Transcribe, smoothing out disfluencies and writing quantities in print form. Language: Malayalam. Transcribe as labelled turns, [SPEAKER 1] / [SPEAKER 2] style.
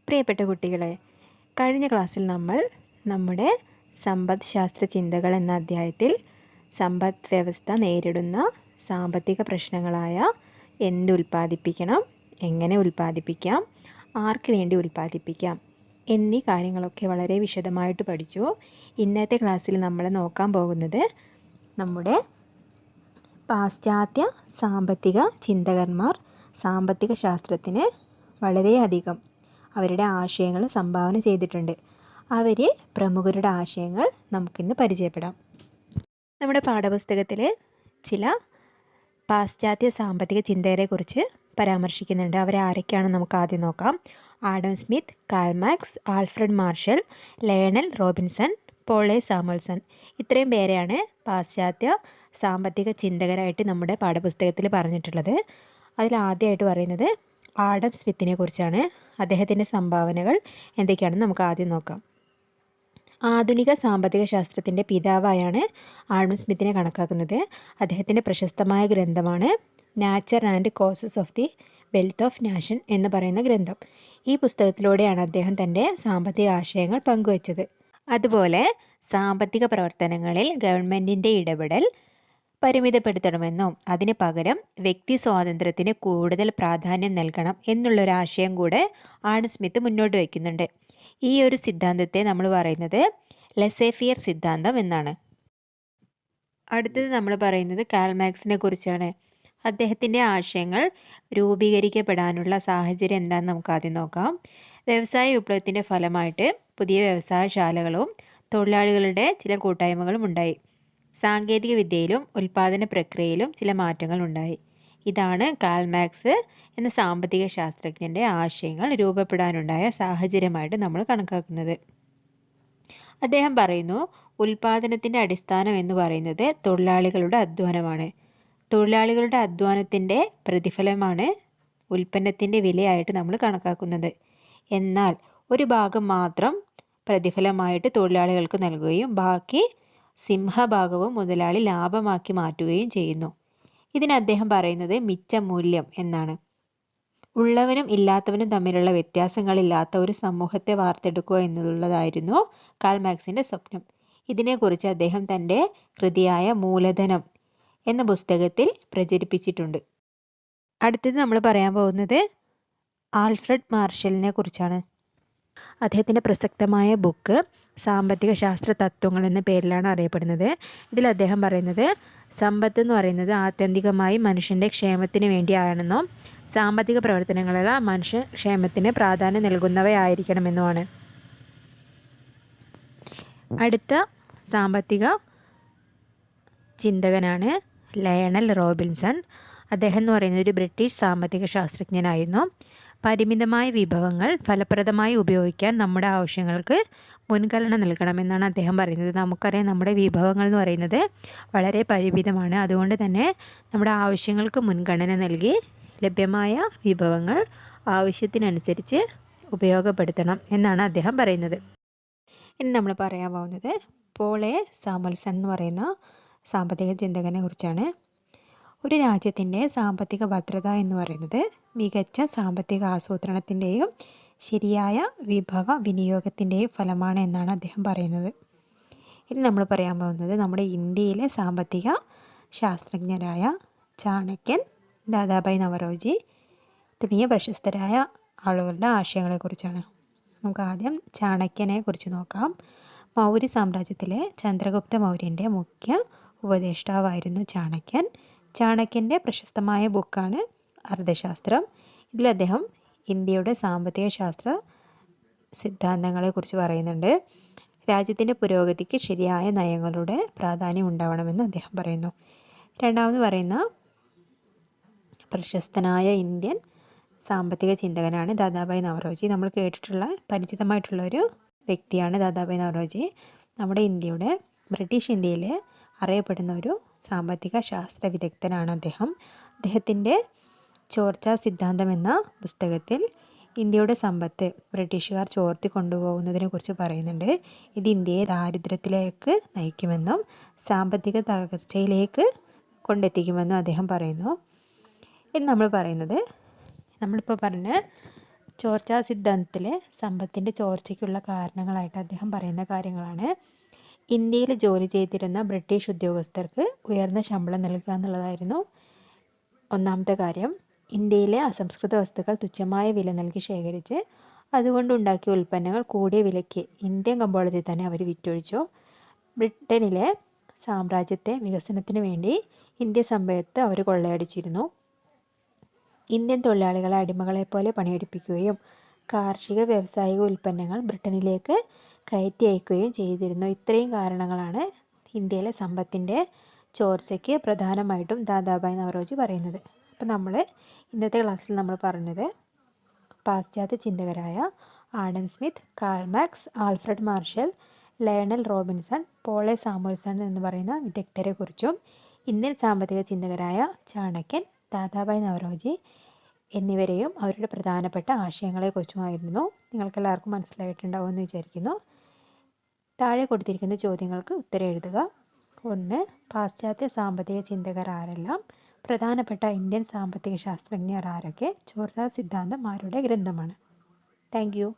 [SPEAKER 1] പ്രിയപ്പെട്ട കുട്ടികളെ, കഴിഞ്ഞ ക്ലാസ്സിൽ നമ്മൾ നമ്മുടെ സമ്പദ് ശാസ്ത്ര ചിന്തകൾ എന്ന അധ്യായത്തിൽ സമ്പദ് വ്യവസ്ഥ നേരിടുന്ന സാമ്പത്തിക പ്രശ്നങ്ങളായ എന്ത് ഉൽപ്പാദിപ്പിക്കണം, എങ്ങനെ ഉൽപ്പാദിപ്പിക്കാം, ആർക്ക് വേണ്ടി ഉൽപ്പാദിപ്പിക്കാം എന്നീ കാര്യങ്ങളൊക്കെ വളരെ വിശദമായിട്ട് പഠിച്ചു. ഇന്നത്തെ ക്ലാസ്സിൽ നമ്മൾ നോക്കാൻ പോകുന്നത് നമ്മുടെ പാശ്ചാത്യ സാമ്പത്തിക ചിന്തകന്മാർ സാമ്പത്തിക ശാസ്ത്രത്തിന് വളരെയധികം അവരുടെ ആശയങ്ങൾ സംഭാവന ചെയ്തിട്ടുണ്ട്. അവരിൽ പ്രമുഖരുടെ ആശയങ്ങൾ നമുക്കിന്ന് പരിചയപ്പെടാം. നമ്മുടെ പാഠപുസ്തകത്തിൽ ചില പാശ്ചാത്യ സാമ്പത്തിക ചിന്തകരെക്കുറിച്ച് പരാമർശിക്കുന്നുണ്ട്. അവരെ ആരൊക്കെയാണെന്ന് നമുക്ക് ആദ്യം നോക്കാം. Adam Smith, Karl Marx, Alfred Marshall, Lionel Robinson, Paul A Samuelson. ഇത്രയും പേരെയാണ് പാശ്ചാത്യ സാമ്പത്തിക ചിന്തകരായിട്ട് നമ്മുടെ പാഠപുസ്തകത്തിൽ പറഞ്ഞിട്ടുള്ളത്. അതിൽ ആദ്യമായിട്ട് പറയുന്നത് ആഡം സ്മിത്തിനെ കുറിച്ചാണ്. അദ്ദേഹത്തിൻ്റെ സംഭാവനകൾ എന്തൊക്കെയാണെന്ന് നമുക്ക് ആദ്യം നോക്കാം. ആധുനിക സാമ്പത്തിക ശാസ്ത്രത്തിൻ്റെ പിതാവായാണ് ആഡം സ്മിത്തിനെ കണക്കാക്കുന്നത്. അദ്ദേഹത്തിൻ്റെ പ്രശസ്തമായ ഗ്രന്ഥമാണ് nature and causes of the wealth of nation എന്ന് പറയുന്ന ഗ്രന്ഥം. ഈ പുസ്തകത്തിലൂടെയാണ് അദ്ദേഹം തൻ്റെ സാമ്പത്തിക ആശയങ്ങൾ പങ്കുവച്ചത്. അതുപോലെ സാമ്പത്തിക പ്രവർത്തനങ്ങളിൽ ഗവൺമെൻറ്റിൻ്റെ ഇടപെടൽ പരിമിതപ്പെടുത്തണമെന്നും അതിന് പകരം വ്യക്തി സ്വാതന്ത്ര്യത്തിന് കൂടുതൽ പ്രാധാന്യം നൽകണം എന്നുള്ളൊരാശയം കൂടെ ആഡം സ്മിത്ത് മുന്നോട്ട് വയ്ക്കുന്നുണ്ട്. ഈ ഒരു സിദ്ധാന്തത്തെ നമ്മൾ പറയുന്നത് ലെസേഫിയർ സിദ്ധാന്തം എന്നാണ്. അടുത്തത് നമ്മൾ പറയുന്നത് കാൾ മാർക്സിനെ കുറിച്ചാണ്. അദ്ദേഹത്തിൻ്റെ ആശയങ്ങൾ രൂപീകരിക്കപ്പെടാനുള്ള സാഹചര്യം എന്താണെന്ന് നമുക്ക് ആദ്യം നോക്കാം. വ്യവസായ വിപ്ലവത്തിൻ്റെ ഫലമായിട്ട് പുതിയ വ്യവസായശാലകളും തൊഴിലാളികളുടെ ചില കൂട്ടായ്മകളും ഉണ്ടായി. സാങ്കേതിക വിദ്യയിലും ഉൽപ്പാദന പ്രക്രിയയിലും ചില മാറ്റങ്ങൾ ഉണ്ടായി. ഇതാണ് കാൾ മാർക്സ് എന്ന സാമ്പത്തിക ശാസ്ത്രജ്ഞൻ്റെ ആശയങ്ങൾ രൂപപ്പെടാനുണ്ടായ സാഹചര്യമായിട്ട് നമ്മൾ കണക്കാക്കുന്നത്. അദ്ദേഹം പറയുന്നു, ഉൽപ്പാദനത്തിൻ്റെ അടിസ്ഥാനം എന്ന് പറയുന്നത് തൊഴിലാളികളുടെ അധ്വാനമാണ്. തൊഴിലാളികളുടെ അധ്വാനത്തിൻ്റെ പ്രതിഫലമാണ് ഉൽപ്പന്നത്തിൻ്റെ വിലയായിട്ട് നമ്മൾ കണക്കാക്കുന്നത്. എന്നാൽ ഒരു ഭാഗം മാത്രം പ്രതിഫലമായിട്ട് തൊഴിലാളികൾക്ക് നൽകുകയും ബാക്കി സിംഹഭാഗവും മുതലാളി ലാഭമാക്കി മാറ്റുകയും ചെയ്യുന്നു. ഇതിന് അദ്ദേഹം പറയുന്നത് മിച്ച മൂല്യം എന്നാണ്. ഉള്ളവനും ഇല്ലാത്തവനും തമ്മിലുള്ള വ്യത്യാസങ്ങളില്ലാത്ത ഒരു സമൂഹത്തെ വാർത്തെടുക്കുക എന്നുള്ളതായിരുന്നു കാൾ മാർക്സിൻ്റെ സ്വപ്നം. ഇതിനെക്കുറിച്ച് അദ്ദേഹം തൻ്റെ കൃതിയായ മൂലധനം എന്ന പുസ്തകത്തിൽ പ്രചരിപ്പിച്ചിട്ടുണ്ട്. അടുത്തത് നമ്മൾ പറയാൻ പോകുന്നത് ആൽഫ്രഡ് മാർഷലിനെ കുറിച്ചാണ്. അദ്ദേഹത്തിൻ്റെ പ്രസക്തമായ ബുക്ക് സാമ്പത്തിക ശാസ്ത്ര തത്വങ്ങൾ എന്ന പേരിലാണ് അറിയപ്പെടുന്നത്. ഇതിൽ അദ്ദേഹം പറയുന്നത് സമ്പത്ത് എന്ന് പറയുന്നത് ആത്യന്തികമായി മനുഷ്യൻ്റെ ക്ഷേമത്തിന് വേണ്ടിയാണെന്നും സാമ്പത്തിക പ്രവർത്തനങ്ങളെല്ലാം മനുഷ്യ ക്ഷേമത്തിന് പ്രാധാന്യം നൽകുന്നവയായിരിക്കണമെന്നുമാണ്. അടുത്ത സാമ്പത്തിക ചിന്തകനാണ് ലയണൽ റോബിൻസൺ. അദ്ദേഹം എന്ന് പറയുന്നത് ഒരു ബ്രിട്ടീഷ് സാമ്പത്തിക ശാസ്ത്രജ്ഞനായിരുന്നു. പരിമിതമായ വിഭവങ്ങൾ ഫലപ്രദമായി ഉപയോഗിക്കാൻ നമ്മുടെ ആവശ്യങ്ങൾക്ക് മുൻഗണന നൽകണമെന്നാണ് അദ്ദേഹം പറയുന്നത്. നമുക്കറിയാം, നമ്മുടെ വിഭവങ്ങൾ എന്ന് പറയുന്നത് വളരെ പരിമിതമാണ്. അതുകൊണ്ട് തന്നെ നമ്മുടെ ആവശ്യങ്ങൾക്ക് മുൻഗണന നൽകി ലഭ്യമായ വിഭവങ്ങൾ ആവശ്യത്തിനനുസരിച്ച് ഉപയോഗപ്പെടുത്തണം എന്നാണ് അദ്ദേഹം പറയുന്നത്. ഇനി നമ്മൾ പറയാൻ പോകുന്നത് പോൾ എ സാമുവൽസൺ എന്ന് പറയുന്ന സാമ്പത്തിക ചിന്തകനെ കുറിച്ചാണ്. ഒരു രാജ്യത്തിൻ്റെ സാമ്പത്തിക ഭദ്രത എന്ന് പറയുന്നത് മികച്ച സാമ്പത്തിക ആസൂത്രണത്തിൻ്റെയും ശരിയായ വിഭവ വിനിയോഗത്തിൻ്റെയും ഫലമാണ് എന്നാണ് അദ്ദേഹം പറയുന്നത്. ഇനി നമ്മൾ പറയാൻ പോകുന്നത് നമ്മുടെ ഇന്ത്യയിലെ സാമ്പത്തിക ശാസ്ത്രജ്ഞരായ ചാണക്യൻ, ദാദാഭായ് നവറോജി തുടങ്ങിയ പ്രശസ്തരായ ആളുകളുടെ ആശയങ്ങളെക്കുറിച്ചാണ്. നമുക്ക് ആദ്യം ചാണക്യനെ കുറിച്ച് നോക്കാം. മൗര്യ സാമ്രാജ്യത്തിലെ ചന്ദ്രഗുപ്ത മൗര്യൻ്റെ മുഖ്യ ഉപദേഷ്ടാവായിരുന്നു ചാണക്യൻ. ചാണക്യൻ്റെ പ്രശസ്തമായ ബുക്കാണ് അർത്ഥശാസ്ത്രം. ഇതിൽ അദ്ദേഹം ഇന്ത്യയുടെ സാമ്പത്തിക ശാസ്ത്ര സിദ്ധാന്തങ്ങളെക്കുറിച്ച് പറയുന്നുണ്ട്. രാജ്യത്തിൻ്റെ പുരോഗതിക്ക് ശരിയായ നയങ്ങളുടെ പ്രാധാന്യം ഉണ്ടാവണമെന്ന് അദ്ദേഹം പറയുന്നു. രണ്ടാമത് പറയുന്ന പ്രശസ്തനായ ഇന്ത്യൻ സാമ്പത്തിക ചിന്തകനാണ് ദാദാഭായ് നവറോജി. നമ്മൾ കേട്ടിട്ടുള്ള പരിചിതമായിട്ടുള്ള ഒരു വ്യക്തിയാണ് ദാദാഭായ് നവറോജി. നമ്മുടെ ഇന്ത്യയുടെ ബ്രിട്ടീഷ് ഇന്ത്യയിൽ അറിയപ്പെടുന്ന ഒരു സാമ്പത്തിക ശാസ്ത്ര വിദഗ്ധനാണ് അദ്ദേഹം. അദ്ദേഹത്തിൻ്റെ ചോർച്ചാ സിദ്ധാന്തം എന്ന പുസ്തകത്തിൽ ഇന്ത്യയുടെ സമ്പത്ത് ബ്രിട്ടീഷുകാർ ചോർത്തി കൊണ്ടുപോകുന്നതിനെ കുറിച്ച് പറയുന്നുണ്ട്. ഇത് ഇന്ത്യയെ ദാരിദ്ര്യത്തിലേക്ക് നയിക്കുമെന്നും സാമ്പത്തിക തകർച്ചയിലേക്ക് കൊണ്ടെത്തിക്കുമെന്നും അദ്ദേഹം പറയുന്നു. ഇനി നമ്മൾ പറയുന്നത് നമ്മളിപ്പോൾ പറഞ്ഞ ചോർച്ചാ സിദ്ധാന്തത്തിലെ സമ്പത്തിൻ്റെ ചോർച്ചയ്ക്കുള്ള കാരണങ്ങളായിട്ട് അദ്ദേഹം പറയുന്ന കാര്യങ്ങളാണ്: ഇന്ത്യയിൽ ജോലി ചെയ്തിരുന്ന ബ്രിട്ടീഷ് ഉദ്യോഗസ്ഥർക്ക് ഉയർന്ന ശമ്പളം നൽകുക എന്നുള്ളതായിരുന്നു ഒന്നാമത്തെ കാര്യം. ഇന്ത്യയിലെ അസംസ്കൃത വസ്തുക്കൾ തുച്ഛമായ വില നൽകി ശേഖരിച്ച് അതുകൊണ്ടുണ്ടാക്കിയ ഉൽപ്പന്നങ്ങൾ കൂടിയ വിലയ്ക്ക് ഇന്ത്യൻ കമ്പോളത്തിൽ തന്നെ അവർ വിറ്റൊഴിച്ചു. ബ്രിട്ടനിലെ സാമ്രാജ്യത്തെ വികസനത്തിന് വേണ്ടി ഇന്ത്യൻ സമ്പത്ത് അവർ കൊള്ളയടിച്ചിരുന്നു. ഇന്ത്യൻ തൊഴിലാളികളെ അടിമകളെപ്പോലെ പണിയെടുപ്പിക്കുകയും കാർഷിക വ്യാവസായിക ഉൽപ്പന്നങ്ങൾ ബ്രിട്ടനിലേക്ക് കയറ്റി അയക്കുകയും ചെയ്തിരുന്നു. ഇത്രയും കാരണങ്ങളാണ് ഇന്ത്യയിലെ സമ്പത്തിൻ്റെ ചോർച്ചയ്ക്ക് പ്രധാനമായിട്ടും ദാദാഭായ് നവറോജി പറയുന്നത്. അപ്പോൾ നമ്മൾ ഇന്നത്തെ ക്ലാസ്സിൽ നമ്മൾ പറഞ്ഞത് പാശ്ചാത്യ ചിന്തകരായ Adam Smith, Karl Marx, Alfred Marshall, Lionel Robinson, Paul A Samuelson എന്ന് പറയുന്ന വിദഗ്ധരെക്കുറിച്ചും ഇന്ത്യൻ സാമ്പത്തിക ചിന്തകരായ ചാണക്യൻ, ദാദാഭായ് നവറോജി എന്നിവരെയും അവരുടെ പ്രധാനപ്പെട്ട ആശയങ്ങളെക്കുറിച്ചുമായിരുന്നു. നിങ്ങൾക്കെല്ലാവർക്കും മനസ്സിലായിട്ടുണ്ടാവുമെന്ന് വിചാരിക്കുന്നു. താഴെ കൊടുത്തിരിക്കുന്ന ചോദ്യങ്ങൾക്ക് ഉത്തരം എഴുതുക. 1. പാശ്ചാത്യ സാമ്പത്തിക ചിന്തകർ ആരെല്ലാം? പ്രധാനപ്പെട്ട ഇന്ത്യൻ സാമ്പത്തിക ശാസ്ത്രജ്ഞർ ആരൊക്കെ? ചോർച്ചാ സിദ്ധാന്തം ആരുടെ ഗ്രന്ഥമാണ്? Thank you.